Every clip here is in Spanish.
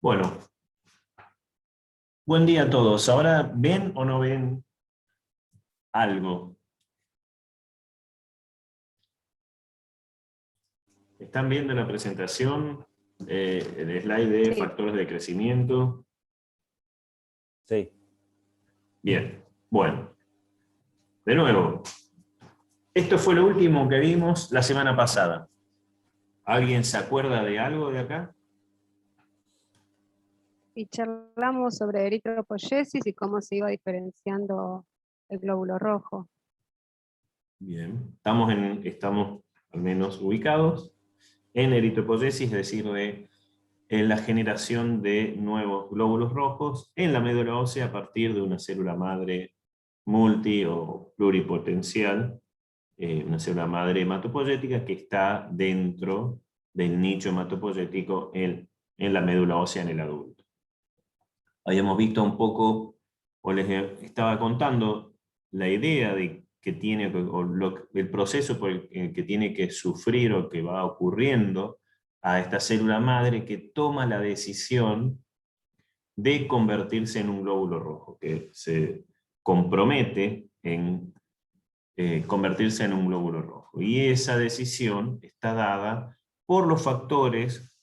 Bueno, buen día a todos. ¿Ahora ven o no ven algo? ¿Están viendo la presentación? El slide de Sí. factores de crecimiento. Sí. Bien, bueno. De nuevo, esto fue lo último que vimos la semana pasada. ¿Alguien se acuerda de algo de acá? Y charlamos sobre eritropoyesis y cómo se iba diferenciando el glóbulo rojo. Bien, estamos al menos ubicados en eritropoyesis, es decir, en la generación de nuevos glóbulos rojos en la médula ósea a partir de una célula madre multi o pluripotencial, una célula madre hematopoyética que está dentro del nicho hematopoyético en la médula ósea en el adulto. Habíamos visto un poco, o les estaba contando, la idea de que tiene, el proceso por el que tiene que sufrir o que va ocurriendo a esta célula madre que toma la decisión de convertirse en un glóbulo rojo, que se compromete en convertirse en un glóbulo rojo. Y esa decisión está dada por los factores,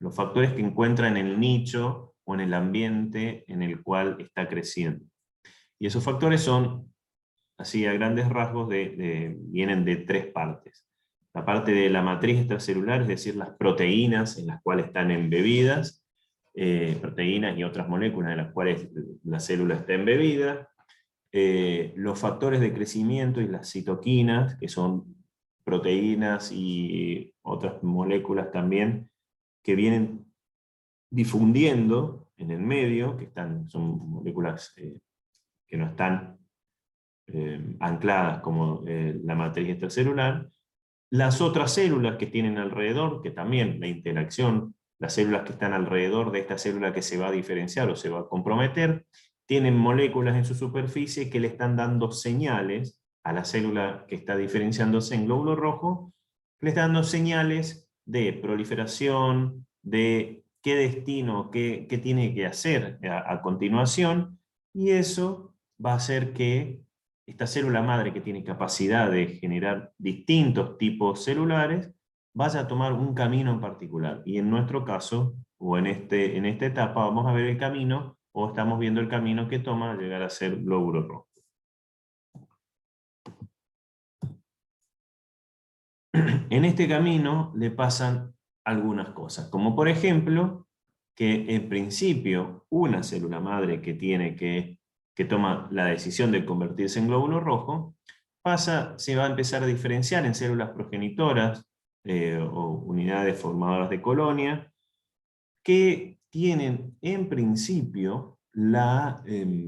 los factores que encuentra en el nicho o en el ambiente en el cual está creciendo. Y esos factores son, así a grandes rasgos, vienen de tres partes. La parte de la matriz extracelular, es decir, las proteínas en las cuales están embebidas, proteínas y otras moléculas en las cuales la célula está embebida, los factores de crecimiento y las citoquinas, que son proteínas y otras moléculas también, que vienen difundiendo en el medio, son moléculas que no están ancladas como la matriz extracelular. Las otras células que tienen alrededor, que también la interacción, las células que están alrededor de esta célula que se va a diferenciar o se va a comprometer, tienen moléculas en su superficie que le están dando señales a la célula que está diferenciándose en glóbulo rojo, le están dando señales de proliferación, de qué destino, qué tiene que hacer a continuación, y eso va a hacer que esta célula madre, que tiene capacidad de generar distintos tipos celulares, vaya a tomar un camino en particular. Y en nuestro caso, o en esta etapa, vamos a ver el camino, o estamos viendo el camino que toma llegar a ser glóbulo rojo. En este camino le pasan algunas cosas, como por ejemplo, que en principio una célula madre que toma la decisión de convertirse en glóbulo rojo, se va a empezar a diferenciar en células progenitoras o unidades formadoras de colonia, que tienen en principio la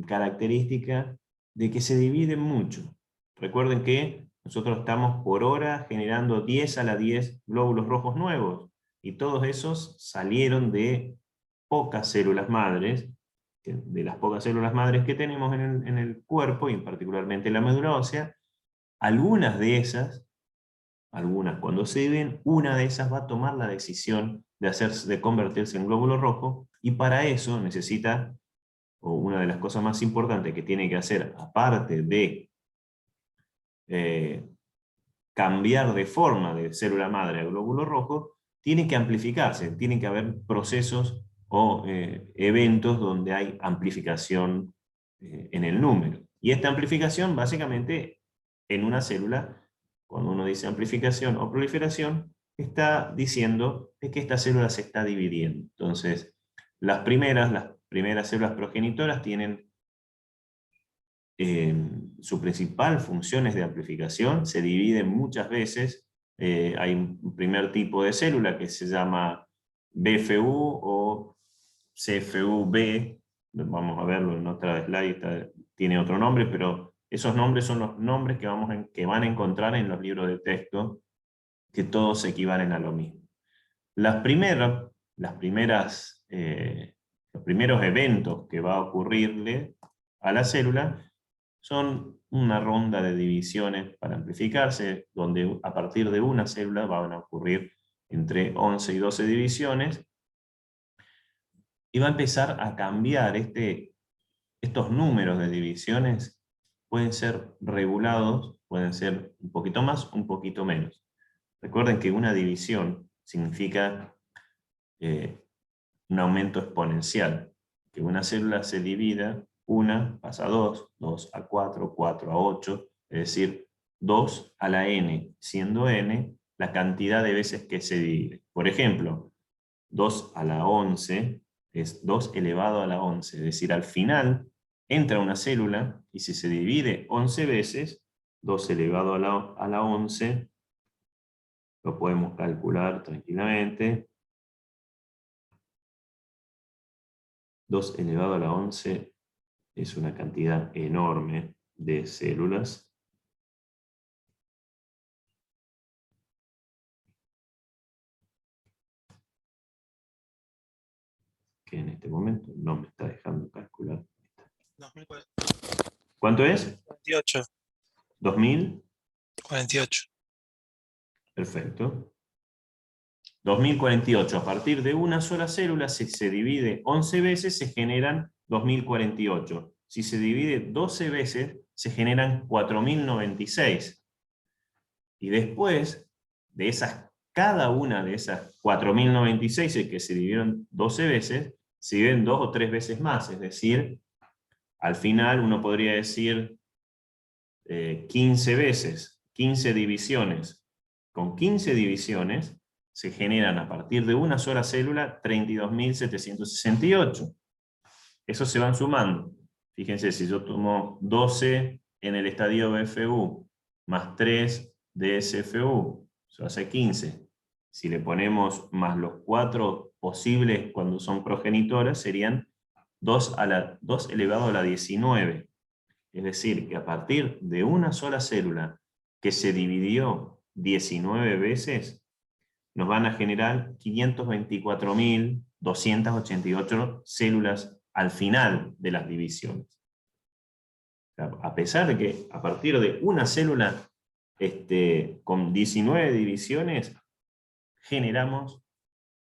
característica de que se dividen mucho. Recuerden que nosotros estamos por hora generando 10 a la 10 glóbulos rojos nuevos, y todos esos salieron de pocas células madres, de las pocas células madres que tenemos en el cuerpo, y particularmente en la médula ósea. Algunas de esas, cuando se dividen, una de esas va a tomar la decisión de convertirse en glóbulo rojo, y para eso necesita, o una de las cosas más importantes que tiene que hacer, aparte de cambiar de forma de célula madre a glóbulo rojo, tiene que amplificarse, tienen que haber procesos o eventos donde hay amplificación en el número. Y esta amplificación, básicamente, en una célula, cuando uno dice amplificación o proliferación, está diciendo de que esta célula se está dividiendo. Entonces, las primeras células progenitoras tienen su principal función es de amplificación, se dividen muchas veces. Hay un primer tipo de célula que se llama BFU o CFUB, vamos a verlo en otra slide, tiene otro nombre, pero esos nombres son los nombres que van a encontrar en los libros de texto, que todos equivalen a lo mismo. Los primeros eventos que va a ocurrirle a la célula son una ronda de divisiones para amplificarse, donde a partir de una célula van a ocurrir entre 11 y 12 divisiones, y va a empezar a cambiar estos números de divisiones. Pueden ser regulados, pueden ser un poquito más, un poquito menos. Recuerden que una división significa un aumento exponencial, que una célula se divida, 1 pasa a 2, 2 a 4, 4 a 8, es decir, 2 a la n, siendo n la cantidad de veces que se divide. Por ejemplo, 2 a la 11 es 2 elevado a la 11, es decir, al final entra una célula y si se divide 11 veces, 2 elevado a la 11, lo podemos calcular tranquilamente. 2 elevado a la 11 es una cantidad enorme de células. Que en este momento no me está dejando calcular. 2048. ¿Cuánto es? 2000. 48. Perfecto. 2048. A partir de una sola célula, si se divide 11 veces, se generan 2048. Si se divide 12 veces, se generan 4096. Y después de cada una de esas 4096 que se dividieron 12 veces, se dividen 2 o 3 veces más. Es decir, al final uno podría decir 15 veces, 15 divisiones. Con 15 divisiones se generan a partir de una sola célula 32.768. Esos se van sumando. Fíjense, si yo tomo 12 en el estadio BFU más 3 de SFU, eso hace 15. Si le ponemos más los 4 posibles cuando son progenitoras, serían 2 elevado a la 19. Es decir, que a partir de una sola célula que se dividió 19 veces, nos van a generar 524.288 células al final de las divisiones. O sea, a pesar de que a partir de una célula con 19 divisiones, generamos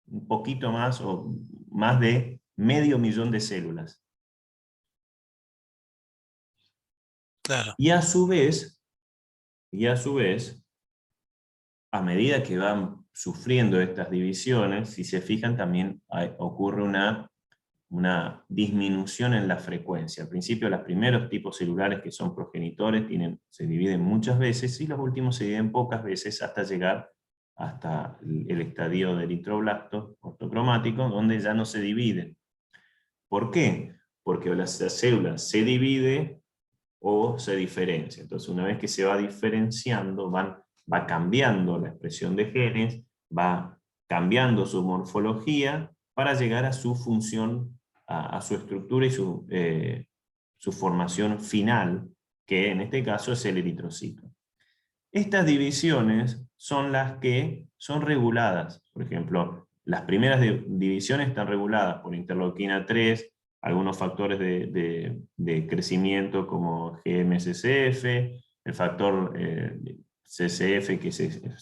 un poquito más o más de 500.000 de células. Claro. Y a su vez, a medida que van sufriendo estas divisiones, si se fijan, también ocurre una disminución en la frecuencia. Al principio, los primeros tipos celulares que son progenitores se dividen muchas veces y los últimos se dividen pocas veces hasta llegar hasta el estadio de eritroblastos ortocromáticos, donde ya no se dividen. ¿Por qué? Porque la célula se divide o se diferencia. Entonces, una vez que se va diferenciando, va cambiando la expresión de genes, va cambiando su morfología para llegar a su función, a su estructura y su formación final, que en este caso es el eritrocito. Estas divisiones son las que son reguladas. Por ejemplo, las primeras divisiones están reguladas por interleuquina 3, algunos factores de crecimiento como GM-CSF, el factor CSF, que es el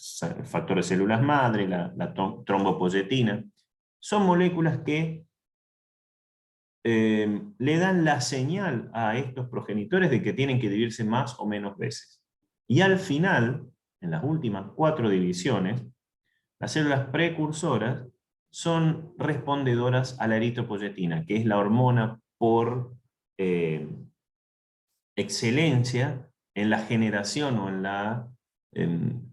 factor de células madre, la trombopoyetina. Son moléculas que le dan la señal a estos progenitores de que tienen que dividirse más o menos veces. Y al final, en las últimas 4 divisiones, las células precursoras son respondedoras a la eritropoyetina, que es la hormona por excelencia en la generación o en la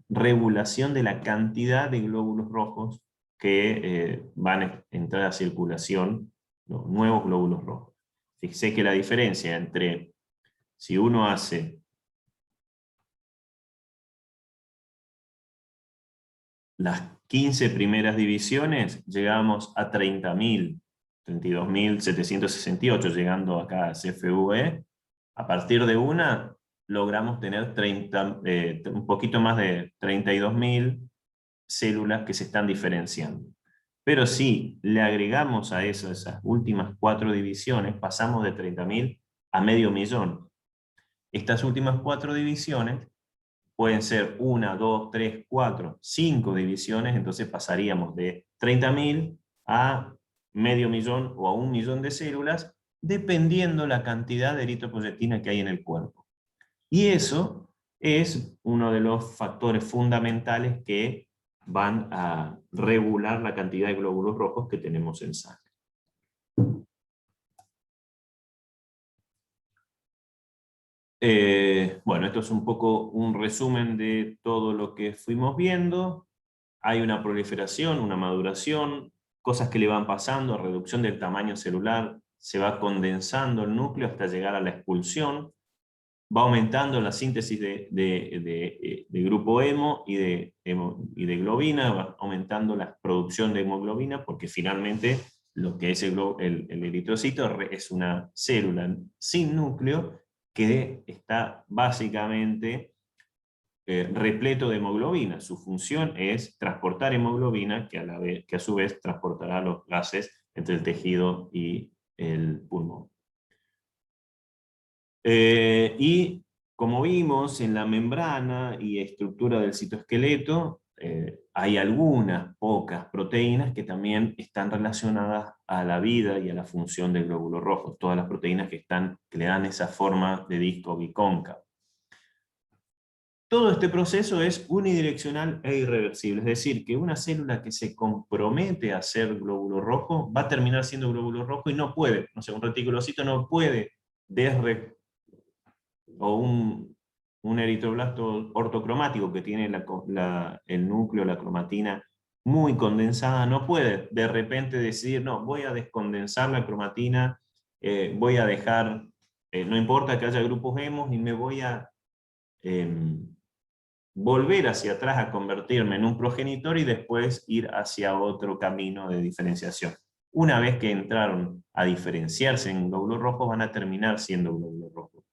regulación de la cantidad de glóbulos rojos que van a entrar a circulación, los nuevos glóbulos rojos. Fíjese que la diferencia entre si uno hace las 15 primeras divisiones, llegamos a 30.000, 32.768, llegando acá a CFUE. A partir de una, logramos tener un poquito más de 32.000 células que se están diferenciando. Pero si le agregamos a eso, esas últimas 4 divisiones, pasamos de 30.000 a 500.000. Estas últimas 4 divisiones pueden ser 1, 2, 3, 4, 5 divisiones, entonces pasaríamos de 30.000 a medio millón o a 1 millón de células, dependiendo la cantidad de eritropoyetina que hay en el cuerpo. Y eso es uno de los factores fundamentales que van a regular la cantidad de glóbulos rojos que tenemos en sangre. Bueno, esto es un poco un resumen de todo lo que fuimos viendo. Hay una proliferación, una maduración, cosas que le van pasando, reducción del tamaño celular, se va condensando el núcleo hasta llegar a la expulsión, va aumentando la síntesis de grupo hemo y de globina, va aumentando la producción de hemoglobina, porque finalmente lo que es el eritrocito es una célula sin núcleo que está básicamente repleto de hemoglobina. Su función es transportar hemoglobina, que a su vez transportará los gases entre el tejido y el pulmón. Y como vimos en la membrana y estructura del citoesqueleto, hay algunas pocas proteínas que también están relacionadas a la vida y a la función del glóbulo rojo, todas las proteínas que le dan esa forma de disco bicóncavo. Todo este proceso es unidireccional e irreversible, es decir, que una célula que se compromete a ser glóbulo rojo va a terminar siendo glóbulo rojo y no puede, no sé, un reticulocito no puede o un eritroblasto ortocromático que tiene el núcleo, la cromatina muy condensada, no puede de repente decidir, no, voy a descondensar la cromatina, voy a dejar, no importa que haya grupos hemos, y me voy a volver hacia atrás a convertirme en un progenitor y después ir hacia otro camino de diferenciación. Una vez que entraron a diferenciarse en glóbulos rojos, van a terminar siendo glóbulos rojos.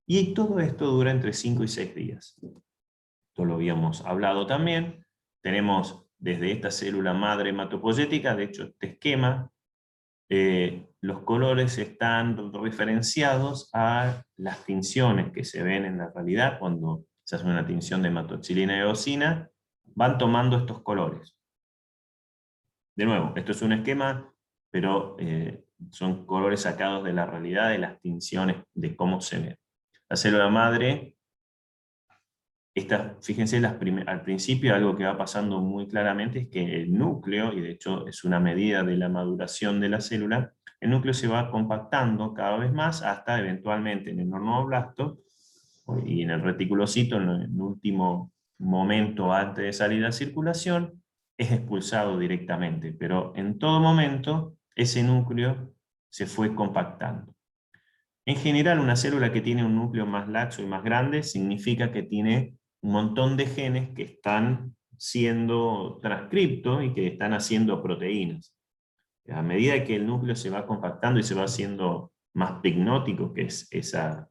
Y todo esto dura entre 5 y 6 días. Esto lo habíamos hablado también. Tenemos desde esta célula madre hematopoyética, de hecho este esquema, los colores están referenciados a las tinciones que se ven en la realidad cuando se hace una tinción de hematoxilina y eosina, van tomando estos colores. De nuevo, esto es un esquema, pero son colores sacados de la realidad, de las tinciones, de cómo se ven. La célula madre, fíjense, al principio algo que va pasando muy claramente es que el núcleo, y de hecho es una medida de la maduración de la célula, el núcleo se va compactando cada vez más hasta eventualmente en el normoblasto y en el reticulocito, en el último momento antes de salir a circulación, es expulsado directamente, pero en todo momento ese núcleo se fue compactando. En general, una célula que tiene un núcleo más laxo y más grande significa que tiene un montón de genes que están siendo transcriptos y que están haciendo proteínas. A medida que el núcleo se va compactando y se va haciendo más pignótico, que es esa,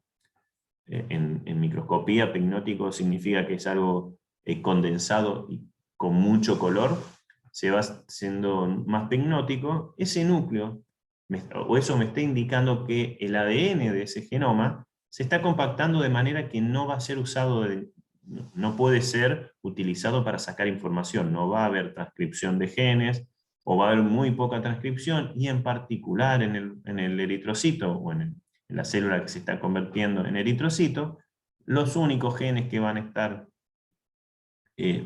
en microscopía, pignótico significa que es algo condensado y con mucho color, se va haciendo más pignótico, ese núcleo, o eso me está indicando que el ADN de ese genoma se está compactando de manera que no va a ser usado, no puede ser utilizado para sacar información, no va a haber transcripción de genes, o va a haber muy poca transcripción, y en particular en el eritrocito, o en la célula que se está convirtiendo en eritrocito, los únicos genes que van a estar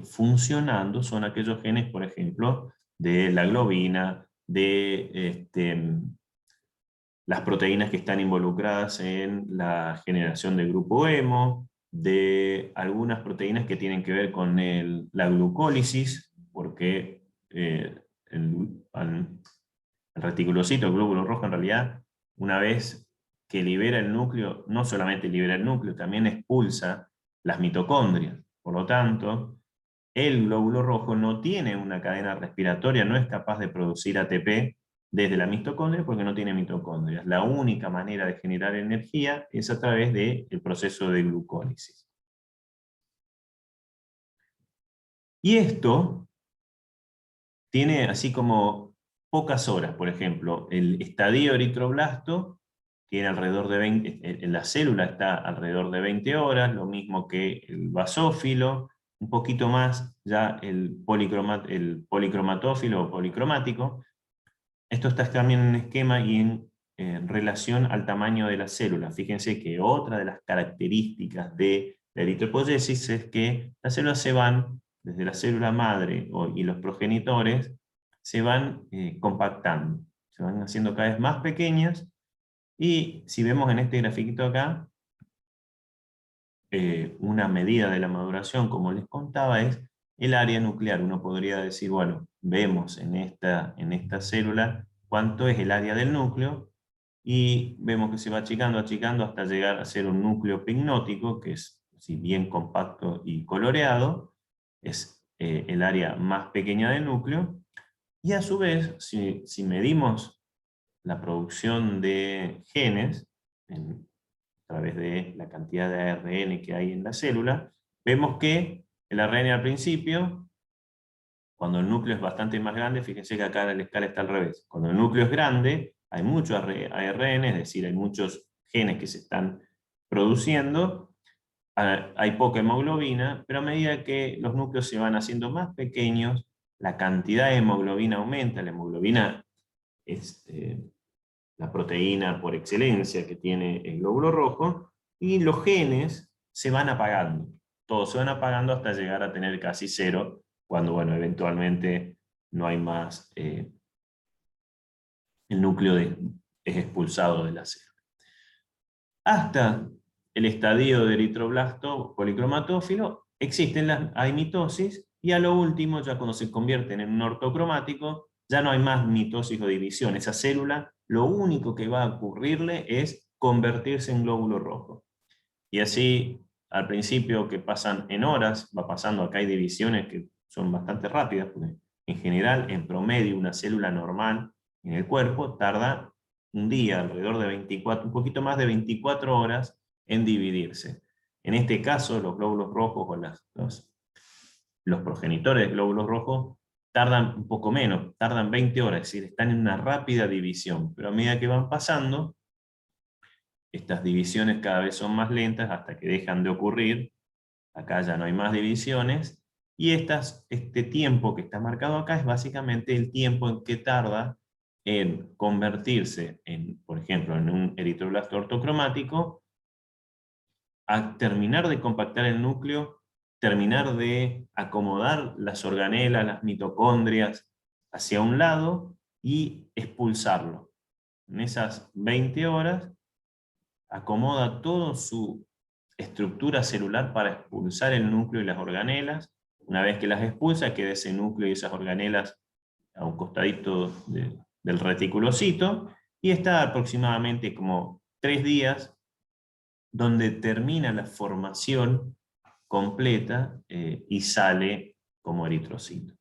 funcionando son aquellos genes, por ejemplo, de la globina, de las proteínas que están involucradas en la generación del grupo hemo, de algunas proteínas que tienen que ver con la glucólisis, porque el reticulocito, el glóbulo rojo, en realidad, una vez que libera el núcleo, no solamente libera el núcleo, también expulsa las mitocondrias. Por lo tanto, el glóbulo rojo no tiene una cadena respiratoria, no es capaz de producir ATP desde la mitocondria porque no tiene mitocondrias. La única manera de generar energía es a través del proceso de glucólisis. Y esto tiene así como pocas horas. Por ejemplo, el estadio eritroblasto tiene alrededor de 20, la célula está alrededor de 20 horas, lo mismo que el basófilo, un poquito más ya el policromatófilo o policromático, esto está también en esquema y en relación al tamaño de la célula. Fíjense que otra de las características de la eritropoyesis es que las células se van, desde la célula madre y los progenitores, se van compactando, se van haciendo cada vez más pequeñas, y si vemos en este grafiquito acá, una medida de la maduración, como les contaba, es el área nuclear. Uno podría decir, bueno, vemos en esta célula cuánto es el área del núcleo, y vemos que se va achicando hasta llegar a ser un núcleo pignótico, que es, si bien compacto y coloreado, es el área más pequeña del núcleo. Y a su vez, si medimos la producción de genes a través de la cantidad de ARN que hay en la célula, vemos que el ARN al principio, cuando el núcleo es bastante más grande, fíjense que acá la escala está al revés. Cuando el núcleo es grande, hay mucho ARN, es decir, hay muchos genes que se están produciendo, hay poca hemoglobina, pero a medida que los núcleos se van haciendo más pequeños, la cantidad de hemoglobina aumenta. La hemoglobina es la proteína por excelencia que tiene el glóbulo rojo, y los genes se van apagando. Todos se van apagando hasta llegar a tener casi cero, cuando, bueno, eventualmente no hay más, el núcleo es expulsado de la célula. Hasta el estadio de eritroblasto policromatófilo hay mitosis, y a lo último, ya cuando se convierten en un ortocromático, ya no hay más mitosis o división. Esa célula, lo único que va a ocurrirle es convertirse en glóbulo rojo. Y así, al principio, que pasan en horas, va pasando. Acá hay divisiones que son bastante rápidas, porque en general, en promedio, una célula normal en el cuerpo tarda un día, alrededor de 24, un poquito más de 24 horas en dividirse. En este caso, los glóbulos rojos o los progenitores de glóbulos rojos tardan un poco menos, tardan 20 horas, es decir, están en una rápida división, pero a medida que van pasando, estas divisiones cada vez son más lentas hasta que dejan de ocurrir. Acá ya no hay más divisiones, y este tiempo que está marcado acá es básicamente el tiempo en que tarda en convertirse, por ejemplo, en un eritroblasto ortocromático, a terminar de compactar el núcleo, terminar de acomodar las organelas, las mitocondrias hacia un lado y expulsarlo. En esas 20 horas acomoda toda su estructura celular para expulsar el núcleo y las organelas. Una vez que las expulsa, queda ese núcleo y esas organelas a un costadito del reticulocito, y está aproximadamente como 3 días donde termina la formación completa y sale como eritrocito.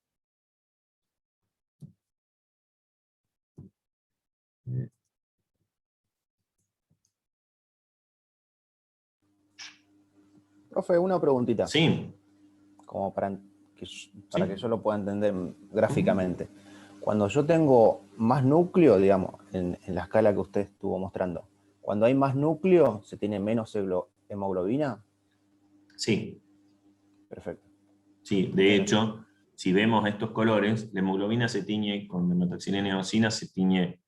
Profe, una preguntita, Sí. como para que yo lo pueda entender gráficamente. Cuando yo tengo más núcleo, digamos, en la escala que usted estuvo mostrando, cuando hay más núcleo, ¿se tiene menos hemoglobina? Sí. Perfecto. Sí, de hecho, si vemos estos colores, la hemoglobina se tiñe con hematoxilina y eosina, se tiñe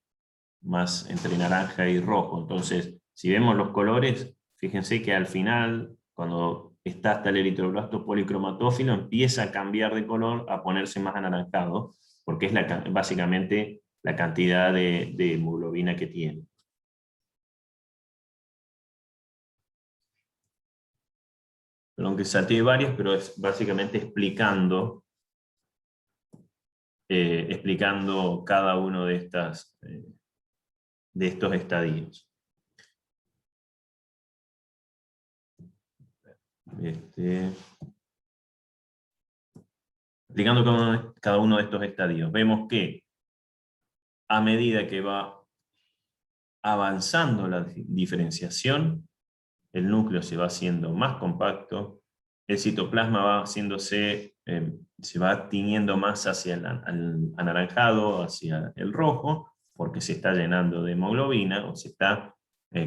más entre naranja y rojo. Entonces, si vemos los colores, fíjense que al final, cuando está hasta el eritroblasto policromatófilo, empieza a cambiar de color, a ponerse más anaranjado, porque es básicamente la cantidad de hemoglobina que tiene. Perdón que salté varias, pero es básicamente explicando cada uno de estos estadios. Explicando cada uno de estos estadios, vemos que a medida que va avanzando la diferenciación, el núcleo se va haciendo más compacto, el citoplasma va haciéndose, se va tiñendo más hacia el anaranjado, hacia el rojo, porque se está llenando de hemoglobina, o se está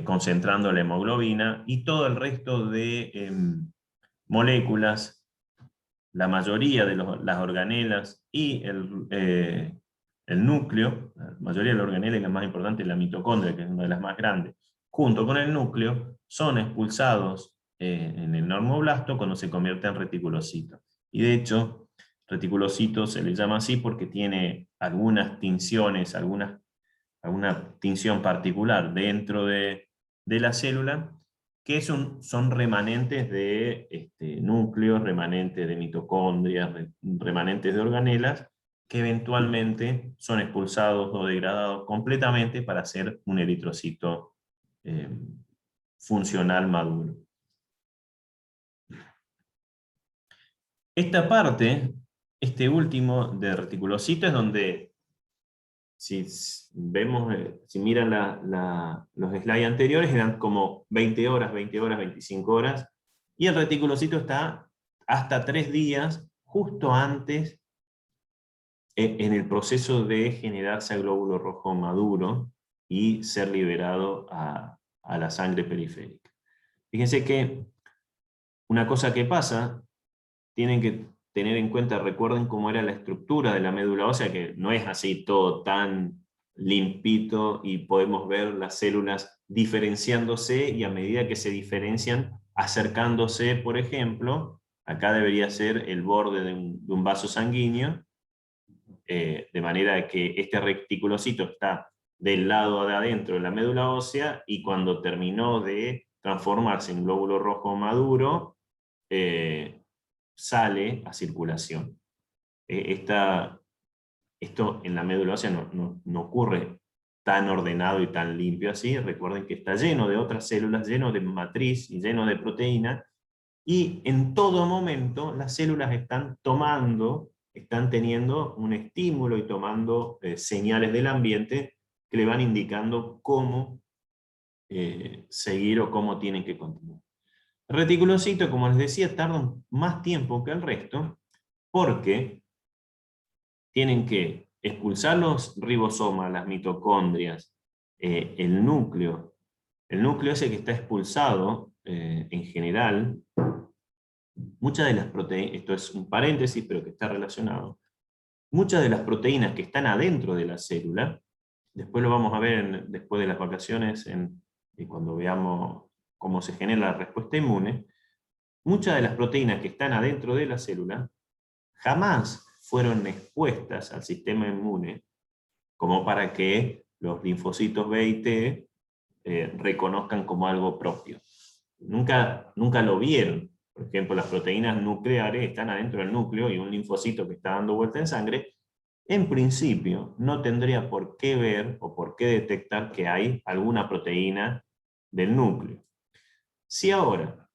concentrando la hemoglobina, y todo el resto de moléculas, la mayoría de las organelas y el núcleo, la mayoría de la organela y la más importante, la mitocondria, que es una de las más grandes, junto con el núcleo, son expulsados en el normoblasto cuando se convierte en reticulocito. Y de hecho, reticulocito se le llama así porque tiene algunas tinciones, alguna tinción particular dentro de la célula, que son remanentes de núcleos, remanentes de mitocondrias, remanentes de organelas, que eventualmente son expulsados o degradados completamente para hacer un eritrocito funcional maduro. Esta parte, este último de reticulocito, es donde, si vemos, si miran los slides anteriores, eran como 20 horas, 20 horas, 25 horas, y el reticulocito está hasta 3 días, justo antes, en el proceso de generarse a glóbulo rojo maduro y ser liberado a la sangre periférica. Fíjense que una cosa que pasa, tienen que tener en cuenta, recuerden cómo era la estructura de la médula ósea, que no es así todo tan limpito y podemos ver las células diferenciándose y a medida que se diferencian, acercándose, por ejemplo, acá debería ser el borde de un vaso sanguíneo, de manera que este reticulocito está del lado de adentro de la médula ósea y cuando terminó de transformarse en glóbulo rojo maduro, sale a circulación. Esto en la médula ósea no ocurre tan ordenado y tan limpio así. Recuerden que está lleno de otras células, lleno de matriz y lleno de proteína, y en todo momento las células están teniendo un estímulo y tomando señales del ambiente que le van indicando cómo seguir o cómo tienen que continuar. El reticulocito, como les decía, tarda más tiempo que el resto porque tienen que expulsar los ribosomas, las mitocondrias, el núcleo. El núcleo ese que está expulsado, en general, muchas de las proteínas, esto es un paréntesis pero que está relacionado, muchas de las proteínas que están adentro de la célula, después lo vamos a ver después de las vacaciones, cuando veamos cómo se genera la respuesta inmune, muchas de las proteínas que están adentro de la célula jamás fueron expuestas al sistema inmune como para que los linfocitos B y T reconozcan como algo propio. Nunca lo vieron. Por ejemplo, las proteínas nucleares están adentro del núcleo y un linfocito que está dando vuelta en sangre, en principio, no tendría por qué ver o por qué detectar que hay alguna proteína del núcleo. Si ahora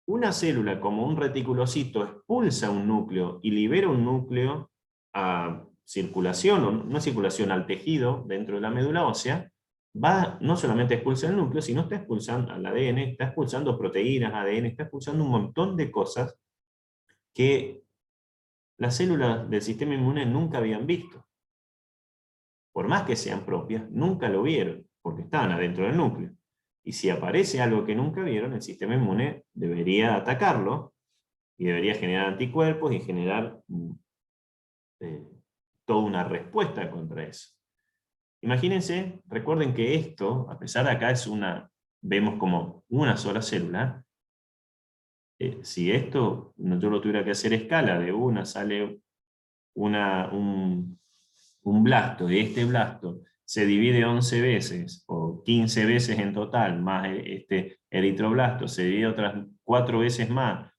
una célula como un reticulocito expulsa un núcleo y libera un núcleo a circulación, o no circulación, al tejido dentro de la médula ósea, no solamente expulsa el núcleo, sino está expulsando al ADN, está expulsando proteínas, ADN, está expulsando un montón de cosas que las células del sistema inmune nunca habían visto. Por más que sean propias, nunca lo vieron, porque estaban adentro del núcleo. Y si aparece algo que nunca vieron, el sistema inmune debería atacarlo, y debería generar anticuerpos y generar toda una respuesta contra eso. Imagínense, recuerden que esto, a pesar de acá vemos como una sola célula, si esto yo lo tuviera que hacer a escala, de una sale un blasto, y este blasto se divide 11 veces, o 15 veces en total, más este eritroblasto se divide otras 4 veces más,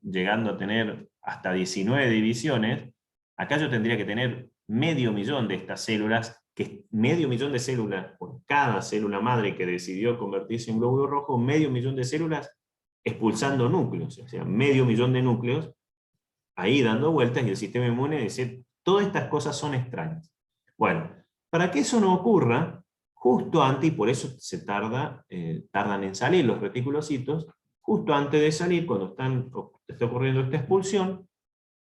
llegando a tener hasta 19 divisiones, acá yo tendría que tener 500.000 de estas células, que 500.000 de células por cada célula madre que decidió convertirse en glóbulo rojo, 500.000 de células expulsando núcleos, o sea, 500.000 de núcleos ahí dando vueltas, y el sistema inmune dice, todas estas cosas son extrañas. Bueno, para que eso no ocurra, justo antes, y por eso tardan en salir los reticulocitos, justo antes de salir, cuando está ocurriendo esta expulsión,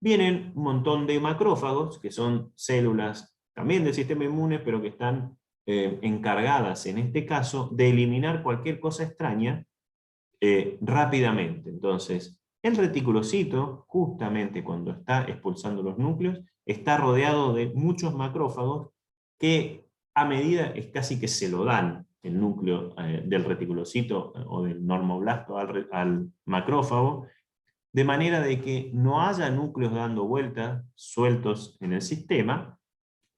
vienen un montón de macrófagos, que son células también del sistema inmune, pero que están encargadas, en este caso, de eliminar cualquier cosa extraña rápidamente. Entonces, El reticulocito, justamente cuando está expulsando los núcleos, está rodeado de muchos macrófagos que a medida es casi que se lo dan el núcleo del reticulocito o del normoblasto al macrófago, de manera de que no haya núcleos dando vueltas sueltos en el sistema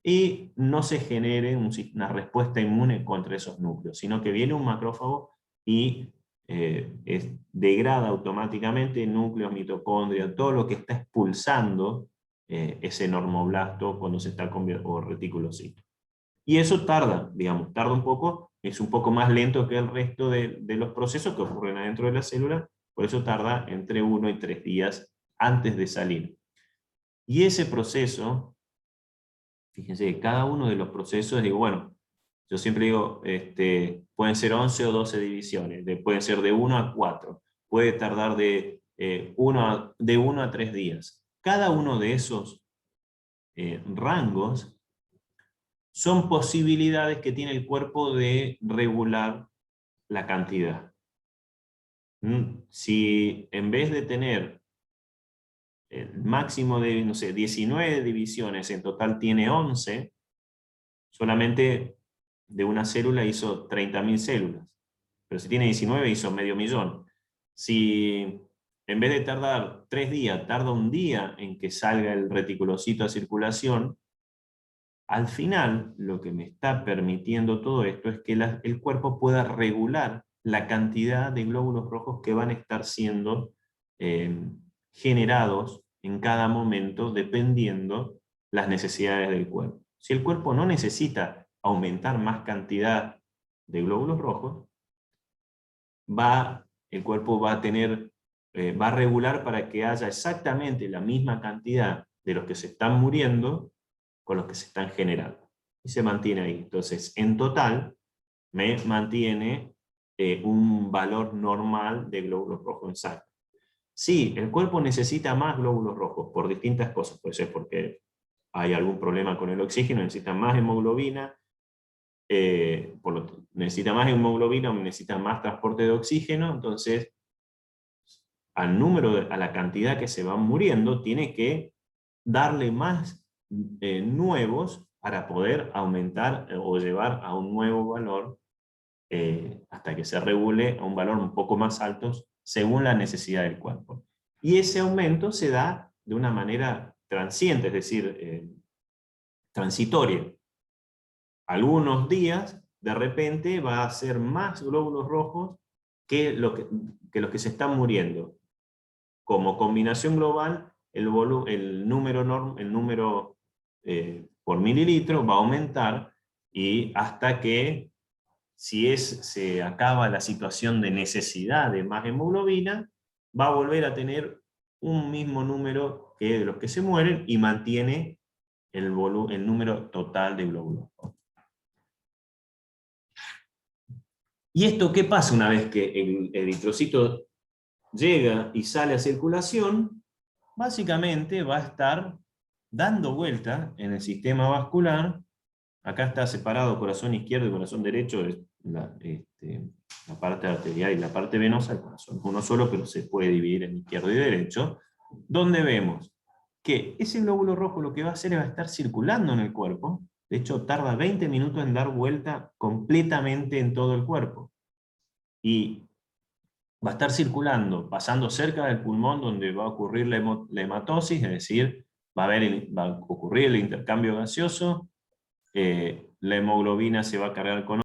y no se genere una respuesta inmune contra esos núcleos, sino que viene un macrófago y degrada automáticamente núcleos, mitocondrias, todo lo que está expulsando ese normoblasto cuando se está o reticulocito. Y eso tarda, digamos, tarda un poco, es un poco más lento que el resto de los procesos que ocurren adentro de la célula, por eso tarda entre 1 y 3 días antes de salir. Y ese proceso, fíjense que cada uno de los procesos, digo, bueno, yo siempre digo, pueden ser 11 o 12 divisiones, pueden ser de 1 a 4, puede tardar de 1 a 3 días. Cada uno de esos rangos son posibilidades que tiene el cuerpo de regular la cantidad. Si en vez de tener el máximo de, no sé, 19 divisiones, en total tiene 11, solamente de una célula hizo 30.000 células. Pero si tiene 19 hizo 500.000. Si en vez de tardar 3 días, tarda un día en que salga el reticulocito a circulación, al final lo que me está permitiendo todo esto es que el cuerpo pueda regular la cantidad de glóbulos rojos que van a estar siendo generados en cada momento dependiendo las necesidades del cuerpo. Si el cuerpo no necesita aumentar más cantidad de glóbulos rojos, el cuerpo va a regular para que haya exactamente la misma cantidad de los que se están muriendo con los que se están generando. Y se mantiene ahí. Entonces, en total, me mantiene un valor normal de glóbulos rojos en sangre. Sí, el cuerpo necesita más glóbulos rojos por distintas cosas. Puede ser porque hay algún problema con el oxígeno, necesita más hemoglobina, necesita más hemoglobina o necesita más transporte de oxígeno, entonces a la cantidad que se van muriendo, tiene que darle más nuevos para poder aumentar o llevar a un nuevo valor hasta que se regule a un valor un poco más alto según la necesidad del cuerpo. Y ese aumento se da de una manera transiente, es decir, transitoria. Algunos días, de repente, va a ser más glóbulos rojos que los que se están muriendo. Como combinación global, el número por mililitro va a aumentar y hasta que, si se acaba la situación de necesidad de más hemoglobina, va a volver a tener un mismo número que de los que se mueren y mantiene el número total de glóbulos rojos. ¿Y esto qué pasa una vez que el eritrocito llega y sale a circulación? Básicamente va a estar dando vuelta en el sistema vascular. Acá está separado corazón izquierdo y corazón derecho, es la parte arterial y la parte venosa. El corazón es uno solo, pero se puede dividir en izquierdo y derecho, donde vemos que ese glóbulo rojo lo que va a hacer es va a estar circulando en el cuerpo. De hecho, tarda 20 minutos en dar vuelta completamente en todo el cuerpo. Y va a estar circulando, pasando cerca del pulmón donde va a ocurrir la hematosis, es decir, va a ocurrir el intercambio gaseoso, la hemoglobina se va a cargar con